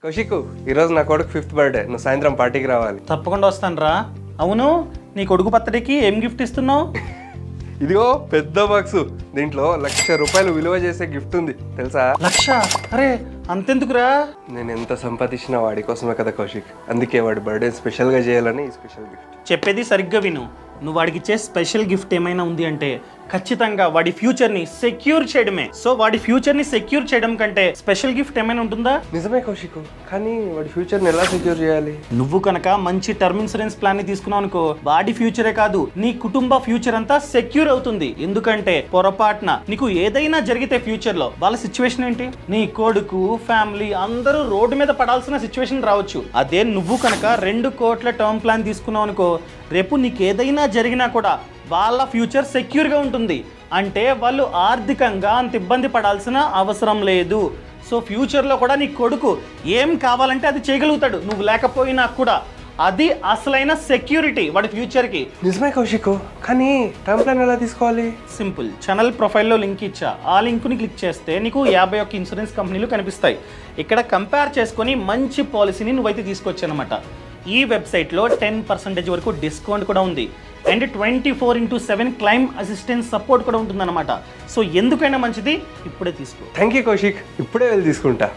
కౌశిక్, ఈరోజు నా కొడుకు 5th బర్త్డే. నువ్వు సాయంత్రం పార్టీకి రావాలి. తప్పకుండా వస్తాను రా. అవును, నీ కొడుకు బర్త్డేకి ఏం గిఫ్ట్ ఇస్తున్నావు? ఇదిగో పెద్ద బాక్సు. దీంట్లో ₹1,00,000 విలువ చేసే గిఫ్ట్ ఉంది తెలుసా? 1,00,000? అరే అంతెందుకురా? నేను ఎంత సంపాదించినా వాడి కోసమే కదా కౌశిక్. అందుకే వాడి బర్త్డే స్పెషల్గా చేయాలని ఈ స్పెషల్ గిఫ్ట్. చెప్పేది సరిగ్గా విను. నువ్వు వాడికి ఇచ్చే స్పెషల్ గిఫ్ట్ ఏమైనా ఉంది అంటే ఖచ్చితంగా వాడి ఫ్యూచర్ని సెక్యూర్ చేయడమే. సో వాడి ఫ్యూచర్ని సెక్యూర్ చేయడం కంటే స్పెషల్ గిఫ్ట్ ఏమైనా ఉంటుందా? నిజమే కౌశిక్, కానీ వాడి ఫ్యూచర్ని ఎలా సెక్యూర్ చేయాలి? నువ్వు కనుక మంచి టర్మ్ ఇన్సూరెన్స్ ప్లాన్ ని తీసుకున్నావు అనుకో, వాడి ఫ్యూచరే కాదు నీ కుటుంబ ఫ్యూచర్ అంతా సెక్యూర్ అవుతుంది. ఎందుకంటే పొరపాటున నీకు ఏదైనా జరిగితే ఫ్యూచర్ లో వాళ్ళ సిచ్యువేషన్ ఏంటి? నీ కొడుకు, ఫ్యామిలీ అందరూ రోడ్డు మీద పడాల్సిన సిచ్యువేషన్ రావచ్చు. అదే నువ్వు కనుక 2 కోట్ల టర్మ్ ప్లాన్ తీసుకున్నావు అనుకో, రేపు నీకు ఏదైనా జరిగినా కూడా వాళ్ళ ఫ్యూచర్ సెక్యూర్గా ఉంటుంది. అంటే వాళ్ళు ఆర్థికంగా అంత ఇబ్బంది పడాల్సిన అవసరం లేదు. సో ఫ్యూచర్లో కూడా నీ కొడుకు ఏం కావాలంటే అది చేయగలుగుతాడు, నువ్వు లేకపోయినా కూడా. అది అసలైన సెక్యూరిటీ వాడి ఫ్యూచర్కి. నిజమే కౌశిక్, కానీ టర్మ్ ప్లాన్ ఎలా తీసుకోవాలి? సింపుల్. ఛానల్ ప్రొఫైల్లో లింక్ ఇచ్చా. ఆ లింక్ని క్లిక్ చేస్తే నీకు 51 ఇన్సూరెన్స్ కంపెనీలు కనిపిస్తాయి. ఇక్కడ కంపేర్ చేసుకొని మంచి పాలసీని నువ్వైతే తీసుకోవచ్చు అనమాట. ఈ వెబ్సైట్లో 10% వరకు డిస్కౌంట్ కూడా ఉంది. అండ్ 24/7 క్లైమ్ అసిస్టెన్స్ సపోర్ట్ కూడా ఉంటుందన్నమాట. సో ఎందుకైనా మంచిది, ఇప్పుడే తీసుకో. థ్యాంక్ యూ కౌశిక్, ఇప్పుడే వెళ్ళి తీసుకుంటా.